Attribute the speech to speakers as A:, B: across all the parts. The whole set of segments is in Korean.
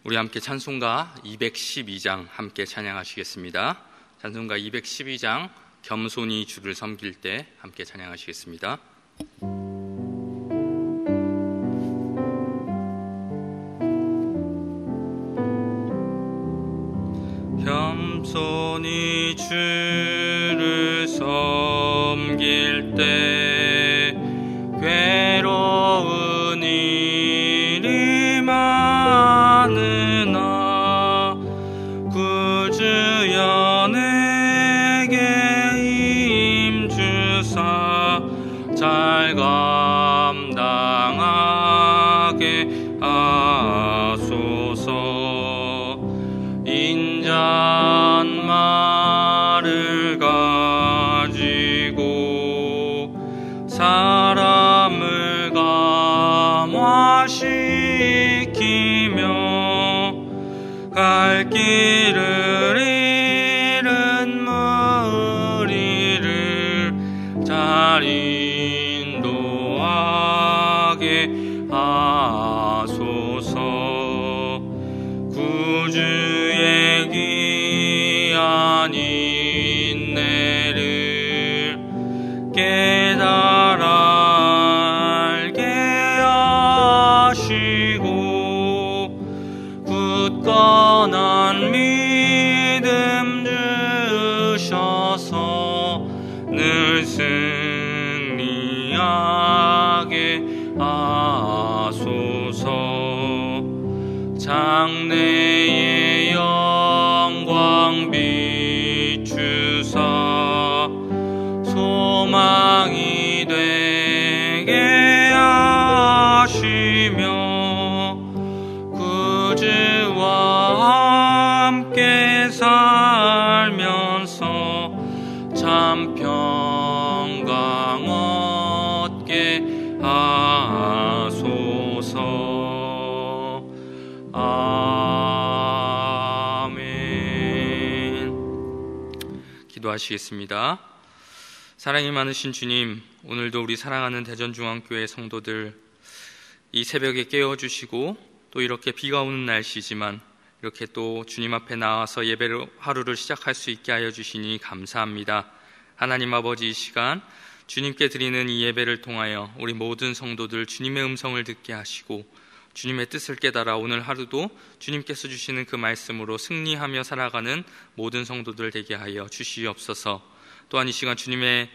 A: 우리 함께 찬송가 212장 함께 찬양하시겠습니다. 찬송가 212장 겸손히 주를 섬길 때 함께 찬양하시겠습니다. 겸손히 주를 섬길 때 괴로운 일이 많으나 구주여 내게 힘주사 잘 감당하게 하소서. 인자한 말을 가지고 사람을 감화시키며 갈 길을 잃은 무리를 잘 인도하게 하소서. 구주의 귀한 인내를 깨달아 알게 하시고 굳건한 믿음 주셔서 늘 승리하게 하소서. 장래의 영광 비추사 소망이 되게 하시며 구주와 함께 살면서 참 평강 얻게 하소서. 아멘. 기도하시겠습니다. 사랑이 많으신 주님, 오늘도 우리 사랑하는 대전중앙교회 성도들 이 새벽에 깨워주시고 또 이렇게 비가 오는 날씨지만 이렇게 또 주님 앞에 나와서 예배를 하루를 시작할 수 있게 하여 주시니 감사합니다. 하나님 아버지, 이 시간 주님께 드리는 이 예배를 통하여 우리 모든 성도들 주님의 음성을 듣게 하시고 주님의 뜻을 깨달아 오늘 하루도 주님께서 주시는 그 말씀으로 승리하며 살아가는 모든 성도들 되게 하여 주시옵소서. 또한 이 시간 주님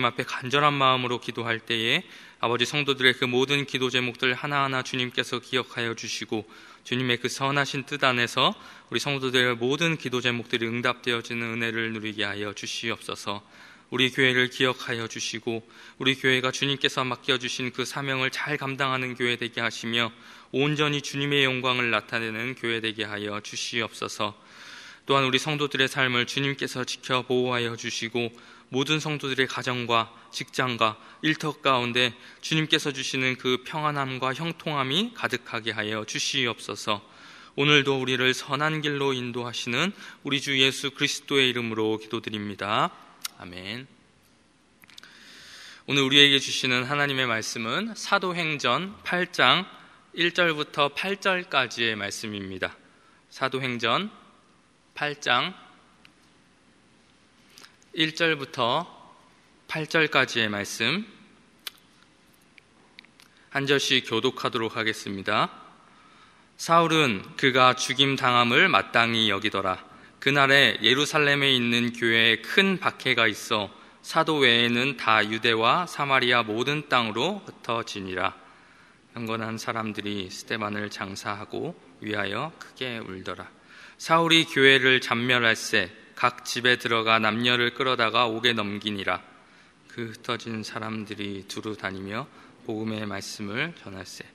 A: 앞에 간절한 마음으로 기도할 때에 아버지 성도들의 그 모든 기도 제목들 하나하나 주님께서 기억하여 주시고 주님의 그 선하신 뜻 안에서 우리 성도들의 모든 기도 제목들이 응답되어지는 은혜를 누리게 하여 주시옵소서. 우리 교회를 기억하여 주시고 우리 교회가 주님께서 맡겨주신 그 사명을 잘 감당하는 교회 되게 하시며 온전히 주님의 영광을 나타내는 교회 되게 하여 주시옵소서. 또한 우리 성도들의 삶을 주님께서 지켜 보호하여 주시고 모든 성도들의 가정과 직장과 일터 가운데 주님께서 주시는 그 평안함과 형통함이 가득하게 하여 주시옵소서. 오늘도 우리를 선한 길로 인도하시는 우리 주 예수 그리스도의 이름으로 기도드립니다. 아멘. 오늘 우리에게 주시는 하나님의 말씀은 사도행전 8장 1절부터 8절까지의 말씀입니다. 사도행전 8장 1절부터 8절까지의 말씀 한 절씩 교독하도록 하겠습니다. 사울은 그가 죽임당함을 마땅히 여기더라. 그날에 예루살렘에 있는 교회에 큰 박해가 있어 사도 외에는 다 유대와 사마리아 모든 땅으로 흩어지니라. 경건한 사람들이 스데반을 장사하고 위하여 크게 울더라. 사울이 교회를 잡멸할새 각 집에 들어가 남녀를 끌어다가 옥에 넘기니라. 그 흩어진 사람들이 두루 다니며 복음의 말씀을 전할새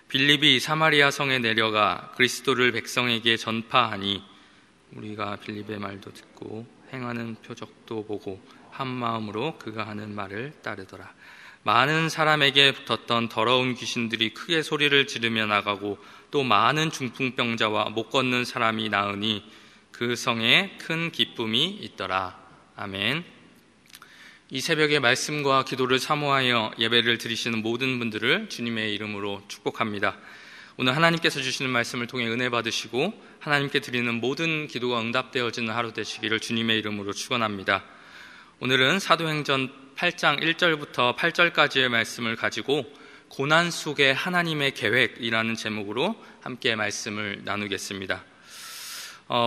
A: 빌립이 사마리아 성에 내려가 그리스도를 백성에게 전파하니 우리가 빌립의 말도 듣고 행하는 표적도 보고 한 마음으로 그가 하는 말을 따르더라. 많은 사람에게 붙었던 더러운 귀신들이 크게 소리를 지르며 나가고 또 많은 중풍병자와 못 걷는 사람이 나으니 그 성에 큰 기쁨이 있더라. 아멘. 이 새벽에 말씀과 기도를 사모하여 예배를 드리시는 모든 분들을 주님의 이름으로 축복합니다. 오늘 하나님께서 주시는 말씀을 통해 은혜 받으시고 하나님께 드리는 모든 기도가 응답되어지는 하루 되시기를 주님의 이름으로 축원합니다. 오늘은 사도행전 8장 1절부터 8절까지의 말씀을 가지고 고난 속의 하나님의 계획이라는 제목으로 함께 말씀을 나누겠습니다.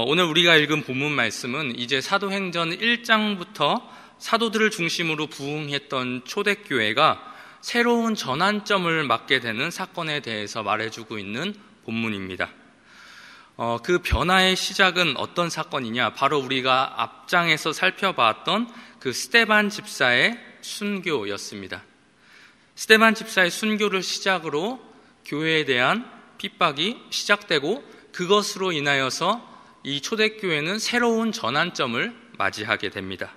A: 오늘 우리가 읽은 본문 말씀은 이제 사도행전 1장부터 사도들을 중심으로 부흥했던 초대교회가 새로운 전환점을 맞게 되는 사건에 대해서 말해주고 있는 본문입니다. 그 변화의 시작은 어떤 사건이냐? 바로 우리가 앞장에서 살펴봤던 그 스데반 집사의 순교였습니다. 스데반 집사의 순교를 시작으로 교회에 대한 핍박이 시작되고 그것으로 인하여서 이 초대교회는 새로운 전환점을 맞이하게 됩니다.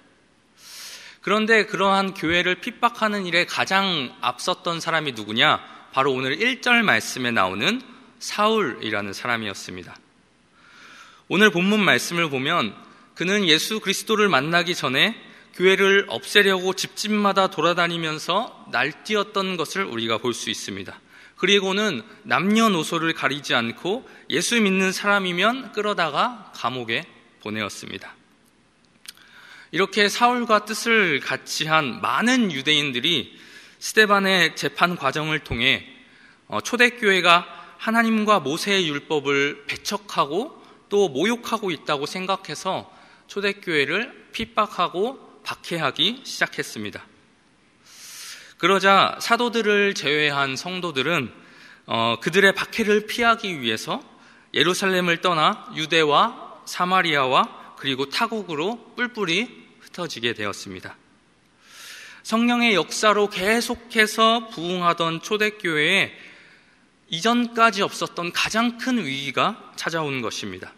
A: 그런데 그러한 교회를 핍박하는 일에 가장 앞섰던 사람이 누구냐? 바로 오늘 1절 말씀에 나오는 사울이라는 사람이었습니다. 오늘 본문 말씀을 보면 그는 예수 그리스도를 만나기 전에 교회를 없애려고 집집마다 돌아다니면서 날뛰었던 것을 우리가 볼 수 있습니다. 그리고는 남녀노소를 가리지 않고 예수 믿는 사람이면 끌어다가 감옥에 보내었습니다. 이렇게 사울과 뜻을 같이 한 많은 유대인들이 스데반의 재판 과정을 통해 초대교회가 하나님과 모세의 율법을 배척하고 또 모욕하고 있다고 생각해서 초대교회를 핍박하고 박해하기 시작했습니다. 그러자 사도들을 제외한 성도들은 그들의 박해를 피하기 위해서 예루살렘을 떠나 유대와 사마리아와 그리고 타국으로 뿔뿔이 흩어지게 되었습니다. 성령의 역사로 계속해서 부흥하던 초대교회에 이전까지 없었던 가장 큰 위기가 찾아온 것입니다.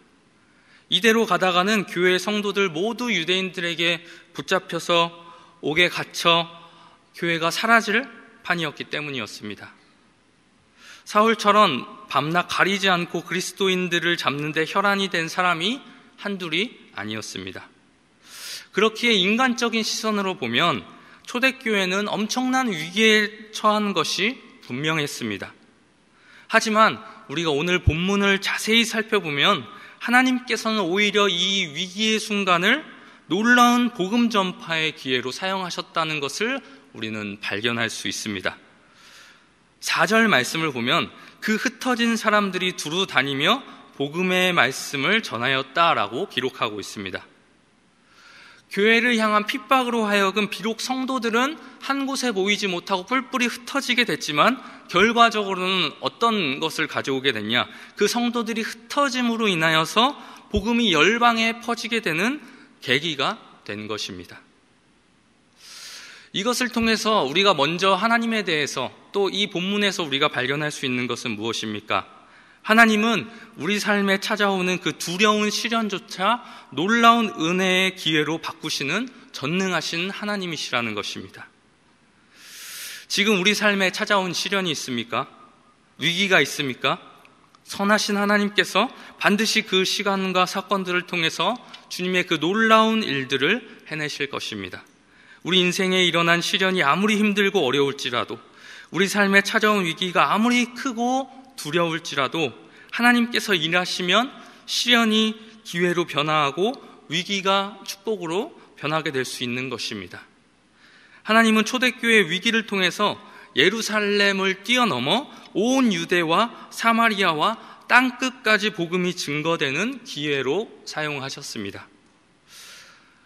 A: 이대로 가다가는 교회 성도들 모두 유대인들에게 붙잡혀서 옥에 갇혀 교회가 사라질 판이었기 때문이었습니다. 사울처럼 밤낮 가리지 않고 그리스도인들을 잡는 데 혈안이 된 사람이 한둘이 아니었습니다. 그렇기에 인간적인 시선으로 보면 초대교회는 엄청난 위기에 처한 것이 분명했습니다. 하지만 우리가 오늘 본문을 자세히 살펴보면 하나님께서는 오히려 이 위기의 순간을 놀라운 복음 전파의 기회로 사용하셨다는 것을 우리는 발견할 수 있습니다. 4절 말씀을 보면 그 흩어진 사람들이 두루 다니며 복음의 말씀을 전하였다라고 기록하고 있습니다. 교회를 향한 핍박으로 하여금 비록 성도들은 한 곳에 모이지 못하고 뿔뿔이 흩어지게 됐지만 결과적으로는 어떤 것을 가져오게 됐냐? 그 성도들이 흩어짐으로 인하여서 복음이 열방에 퍼지게 되는 계기가 된 것입니다. 이것을 통해서 우리가 먼저 하나님에 대해서 또 이 본문에서 우리가 발견할 수 있는 것은 무엇입니까? 하나님은 우리 삶에 찾아오는 그 두려운 시련조차 놀라운 은혜의 기회로 바꾸시는 전능하신 하나님이시라는 것입니다. 지금 우리 삶에 찾아온 시련이 있습니까? 위기가 있습니까? 선하신 하나님께서 반드시 그 시간과 사건들을 통해서 주님의 그 놀라운 일들을 해내실 것입니다. 우리 인생에 일어난 시련이 아무리 힘들고 어려울지라도, 우리 삶에 찾아온 위기가 아무리 크고 두려울지라도 하나님께서 일하시면 시련이 기회로 변화하고 위기가 축복으로 변하게 될 수 있는 것입니다. 하나님은 초대교회의 위기를 통해서 예루살렘을 뛰어넘어 온 유대와 사마리아와 땅끝까지 복음이 증거되는 기회로 사용하셨습니다.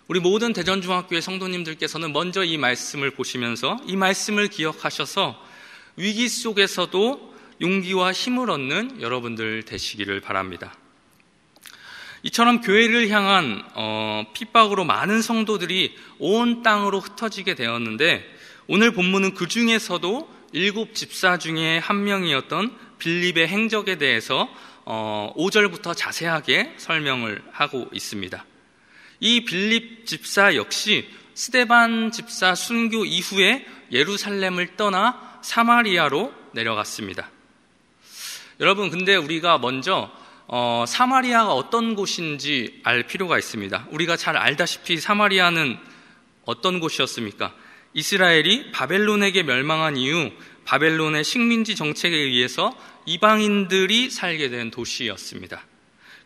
A: 우리 모든 대전중학교의 성도님들께서는 먼저 이 말씀을 보시면서 이 말씀을 기억하셔서 위기 속에서도 용기와 힘을 얻는 여러분들 되시기를 바랍니다. 이처럼 교회를 향한 핍박으로 많은 성도들이 온 땅으로 흩어지게 되었는데 오늘 본문은 그 중에서도 7 집사 중에 한 명이었던 빌립의 행적에 대해서 5절부터 자세하게 설명을 하고 있습니다. 이 빌립 집사 역시 스데반 집사 순교 이후에 예루살렘을 떠나 사마리아로 내려갔습니다. 여러분, 근데 우리가 먼저 사마리아가 어떤 곳인지 알 필요가 있습니다. 우리가 잘 알다시피 사마리아는 어떤 곳이었습니까? 이스라엘이 바벨론에게 멸망한 이후 바벨론의 식민지 정책에 의해서 이방인들이 살게 된 도시였습니다.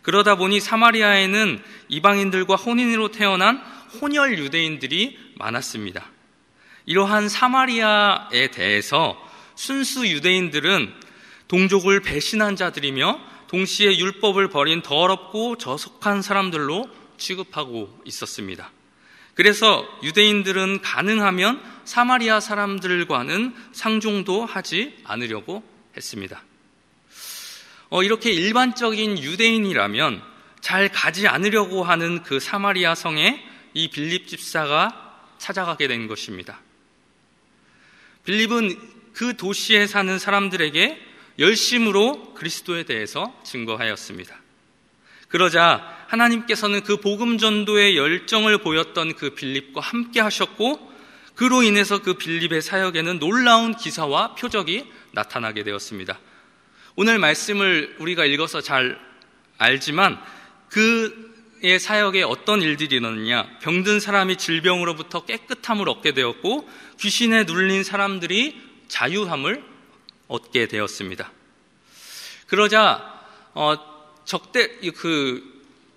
A: 그러다 보니 사마리아에는 이방인들과 혼인으로 태어난 혼혈 유대인들이 많았습니다. 이러한 사마리아에 대해서 순수 유대인들은 동족을 배신한 자들이며 동시에 율법을 버린 더럽고 저속한 사람들로 취급하고 있었습니다. 그래서 유대인들은 가능하면 사마리아 사람들과는 상종도 하지 않으려고 했습니다. 이렇게 일반적인 유대인이라면 잘 가지 않으려고 하는 그 사마리아 성에 이 빌립 집사가 찾아가게 된 것입니다. 빌립은 그 도시에 사는 사람들에게 열심으로 그리스도에 대해서 증거하였습니다. 그러자 하나님께서는 그 복음 전도의 열정을 보였던 그 빌립과 함께 하셨고, 그로 인해서 그 빌립의 사역에는 놀라운 기사와 표적이 나타나게 되었습니다. 오늘 말씀을 우리가 읽어서 잘 알지만 그의 사역에 어떤 일들이 일어났냐? 병든 사람이 질병으로부터 깨끗함을 얻게 되었고, 귀신에 눌린 사람들이 자유함을 얻게 되었습니다. 그러자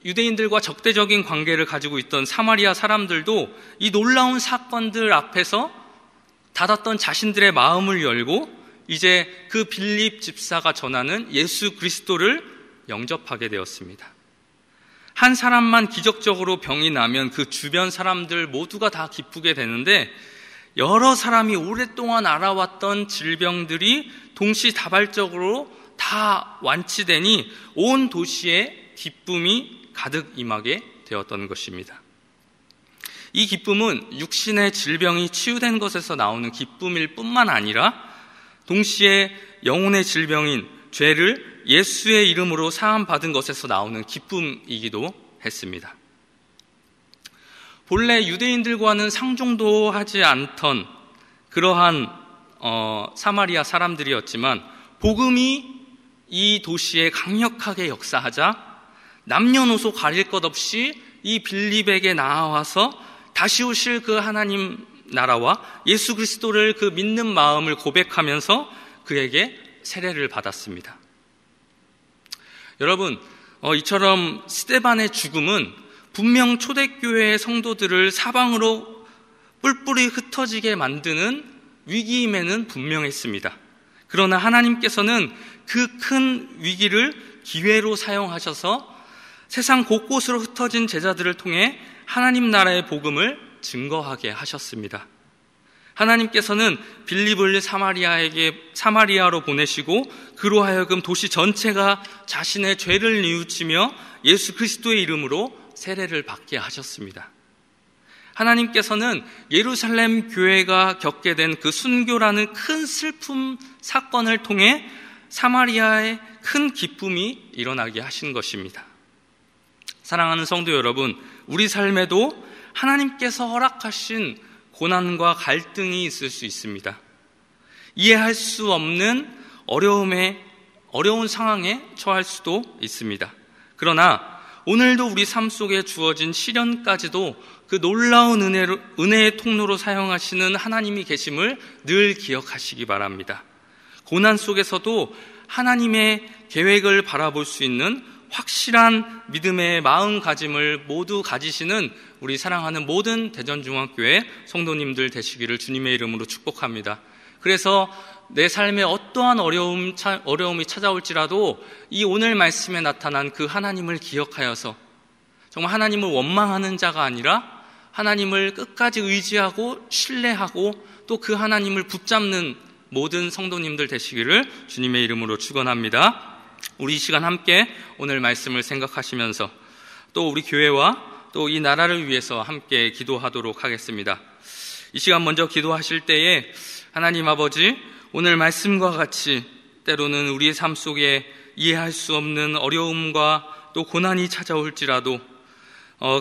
A: 유대인들과 적대적인 관계를 가지고 있던 사마리아 사람들도 이 놀라운 사건들 앞에서 닫았던 자신들의 마음을 열고 이제 그 빌립 집사가 전하는 예수 그리스도를 영접하게 되었습니다. 한 사람만 기적적으로 병이 나면 그 주변 사람들 모두가 다 기쁘게 되는데, 여러 사람이 오랫동안 알아왔던 질병들이 동시다발적으로 다 완치되니 온 도시에 기쁨이 가득 임하게 되었던 것입니다. 이 기쁨은 육신의 질병이 치유된 것에서 나오는 기쁨일 뿐만 아니라 동시에 영혼의 질병인 죄를 예수의 이름으로 사함받은 것에서 나오는 기쁨이기도 했습니다. 본래 유대인들과는 상종도 하지 않던 그러한 사마리아 사람들이었지만, 복음이 이 도시에 강력하게 역사하자 남녀노소 가릴 것 없이 이 빌립에게 나와서 다시 오실 그 하나님 나라와 예수 그리스도를 그 믿는 마음을 고백하면서 그에게 세례를 받았습니다. 여러분, 이처럼 스데반의 죽음은 분명 초대교회의 성도들을 사방으로 뿔뿔이 흩어지게 만드는 위기임에는 분명했습니다. 그러나 하나님께서는 그 큰 위기를 기회로 사용하셔서 세상 곳곳으로 흩어진 제자들을 통해 하나님 나라의 복음을 증거하게 하셨습니다. 하나님께서는 빌립을 사마리아로 보내시고 그로 하여금 도시 전체가 자신의 죄를 뉘우치며 예수 그리스도의 이름으로 세례를 받게 하셨습니다. 하나님께서는 예루살렘 교회가 겪게 된 그 순교라는 큰 슬픔 사건을 통해 사마리아에 큰 기쁨이 일어나게 하신 것입니다. 사랑하는 성도 여러분, 우리 삶에도 하나님께서 허락하신 고난과 갈등이 있을 수 있습니다. 이해할 수 없는 어려운 상황에 처할 수도 있습니다. 그러나 오늘도 우리 삶 속에 주어진 시련까지도 그 놀라운 은혜의 통로로 사용하시는 하나님이 계심을 늘 기억하시기 바랍니다. 고난 속에서도 하나님의 계획을 바라볼 수 있는 확실한 믿음의 마음가짐을 모두 가지시는 우리 사랑하는 모든 대전중앙교회 성도님들 되시기를 주님의 이름으로 축복합니다. 그래서 내 삶에 어떠한 어려움이 찾아올지라도 이 오늘 말씀에 나타난 그 하나님을 기억하여서 정말 하나님을 원망하는 자가 아니라 하나님을 끝까지 의지하고 신뢰하고 또 그 하나님을 붙잡는 모든 성도님들 되시기를 주님의 이름으로 축원합니다. 우리 이 시간 함께 오늘 말씀을 생각하시면서 또 우리 교회와 또 이 나라를 위해서 함께 기도하도록 하겠습니다. 이 시간 먼저 기도하실 때에 하나님 아버지, 오늘 말씀과 같이 때로는 우리의 삶 속에 이해할 수 없는 어려움과 또 고난이 찾아올지라도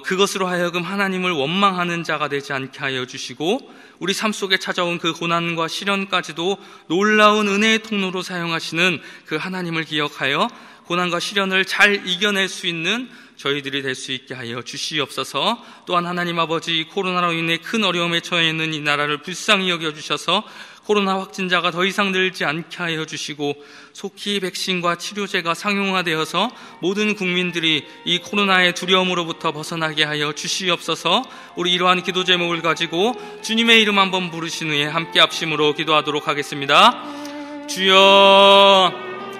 A: 그것으로 하여금 하나님을 원망하는 자가 되지 않게 하여 주시고 우리 삶 속에 찾아온 그 고난과 시련까지도 놀라운 은혜의 통로로 사용하시는 그 하나님을 기억하여 고난과 시련을 잘 이겨낼 수 있는 저희들이 될 수 있게 하여 주시옵소서. 또한 하나님 아버지, 코로나로 인해 큰 어려움에 처해 있는 이 나라를 불쌍히 여겨주셔서 코로나 확진자가 더 이상 늘지 않게 하여 주시고 속히 백신과 치료제가 상용화되어서 모든 국민들이 이 코로나의 두려움으로부터 벗어나게 하여 주시옵소서. 우리 이러한 기도 제목을 가지고 주님의 이름 한번 부르신 후에 함께 합심으로 기도하도록 하겠습니다. 주여,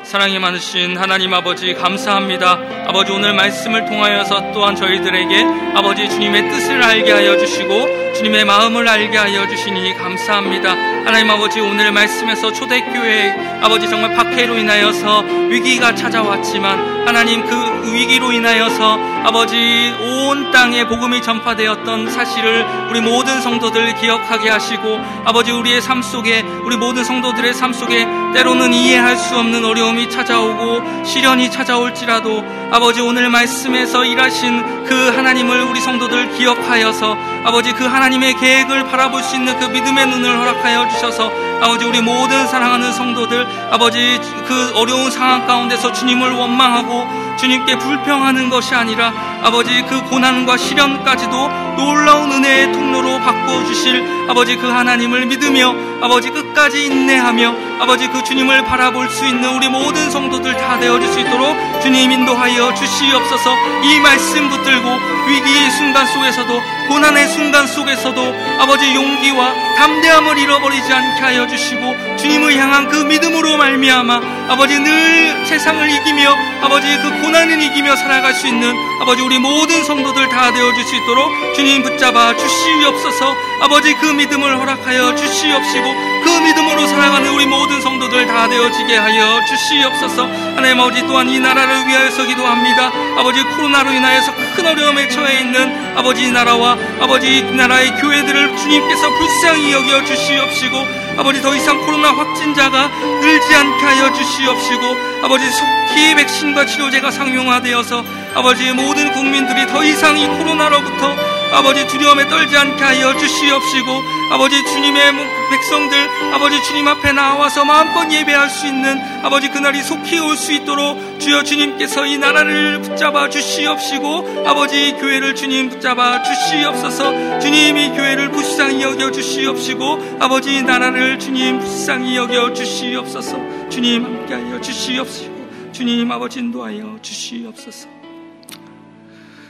A: 사랑이 많으신 하나님 아버지, 감사합니다. 아버지, 오늘 말씀을 통하여서 또한 저희들에게 아버지 주님의 뜻을 알게 하여 주시고 주님의 마음을 알게 하여 주시니 감사합니다. 하나님 아버지, 오늘 말씀에서 초대교회 아버지 정말 박해로 인하여서 위기가 찾아왔지만 하나님 그 위기로 인하여서 아버지 온 땅에 복음이 전파되었던 사실을 우리 모든 성도들 기억하게 하시고 아버지 우리의 삶 속에, 우리 모든 성도들의 삶 속에 때로는 이해할 수 없는 어려움이 찾아오고 시련이 찾아올지라도 아버지 오늘 말씀에서 일하신 그 하나님을 우리 성도들 기억하여서 아버지 그 하나님의 계획을 바라볼 수 있는 그 믿음의 눈을 허락하여 주셔서 아버지 우리 모든 사랑하는 성도들 아버지 그 어려운 상황 가운데서 주님을 원망하고 주님께 불평하는 것이 아니라 아버지 그 고난과 시련까지도 놀라운 은혜의 통로로 바꿔주실 아버지 그 하나님을 믿으며 아버지 끝까지 인내하며 아버지 그 주님을 바라볼 수 있는 우리 모든 성도들 다 되어줄 수 있도록 주님 인도하여 주시옵소서. 이 말씀 붙들고 위기의 순간 속에서도 고난의 순간 속에서도 아버지 용기와 담대함을 잃어버리지 않게 하여 주시고 주님을 향한 그 믿음으로 말미암아 아버지 늘 세상을 이기며 아버지 그 고난을 이기며 살아갈 수 있는 아버지 우리 모든 성도들 다 되어줄 수 있도록 주님 붙잡아 주시옵소서. 아버지 그 믿음을 허락하여 주시옵시고 그 믿음으로 살아가는 우리 모든 성도들 다 되어지게 하여 주시옵소서. 하나님 아버지 또한 이 나라를 위하여서 기도합니다. 아버지 코로나로 인하여서 큰 어려움에 처해 있는 아버지 이 나라와 아버지 이 나라의 교회들을 주님께서 불쌍히 여겨 주시옵시고 아버지 더 이상 코로나 확진자가 늘지 않게 하여 주시옵시고 아버지 속히 백신과 치료제가 상용화되어서 아버지 모든 국민들이 더 이상 이 코로나로부터 아버지 두려움에 떨지 않게 하여 주시옵시고 아버지 주님의 백성들 아버지 주님 앞에 나와서 마음껏 예배할 수 있는 아버지 그날이 속히 올 수 있도록 주여 주님께서 이 나라를 붙잡아 주시옵시고 아버지 교회를 주님 붙잡아 주시옵소서. 주님이 교회를 불쌍히 여겨 주시옵시고 아버지 나라를 주님 불쌍히 여겨 주시옵소서. 주님 함께하여 주시옵시고 주님 아버지 인도하여 주시옵소서.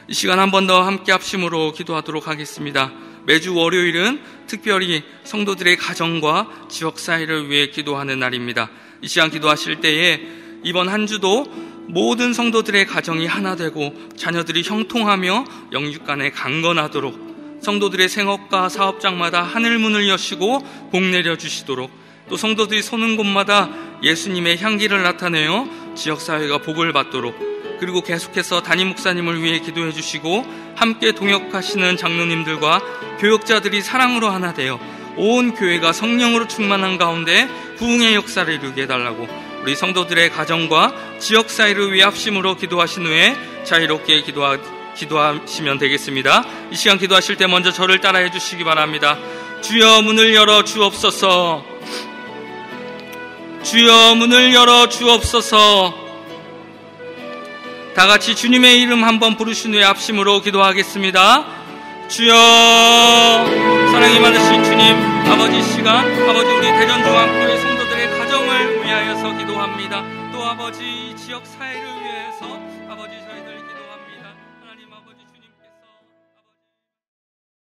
A: 이 시간 한 번 더 함께 합심으로 기도하도록 하겠습니다. 매주 월요일은 특별히 성도들의 가정과 지역사회를 위해 기도하는 날입니다. 이 시간 기도하실 때에 이번 한 주도 모든 성도들의 가정이 하나 되고 자녀들이 형통하며 영육간에 강건하도록 성도들의 생업과 사업장마다 하늘문을 여시고 복 내려주시도록 또 성도들이 서는 곳마다 예수님의 향기를 나타내어 지역사회가 복을 받도록 그리고 계속해서 담임 목사님을 위해 기도해 주시고 함께 동역하시는 장로님들과 교역자들이 사랑으로 하나 되어 온 교회가 성령으로 충만한 가운데 부흥의 역사를 이루게 해달라고 우리 성도들의 가정과 지역사회를 위해 합심으로 기도하신 후에 자유롭게 기도하시면 되겠습니다. 이 시간 기도하실 때 먼저 저를 따라해 주시기 바랍니다. 주여 문을 열어 주옵소서. 주여 문을 열어 주옵소서. 다 같이 주님의 이름 한번 부르신 후에 합심으로 기도하겠습니다. 주여, 사랑이 많으신 주님, 아버지 시간, 아버지 우리 대전중앙교회 성도들의 가정을 위하여서 기도합니다. 또 아버지 지역 사회를 위해서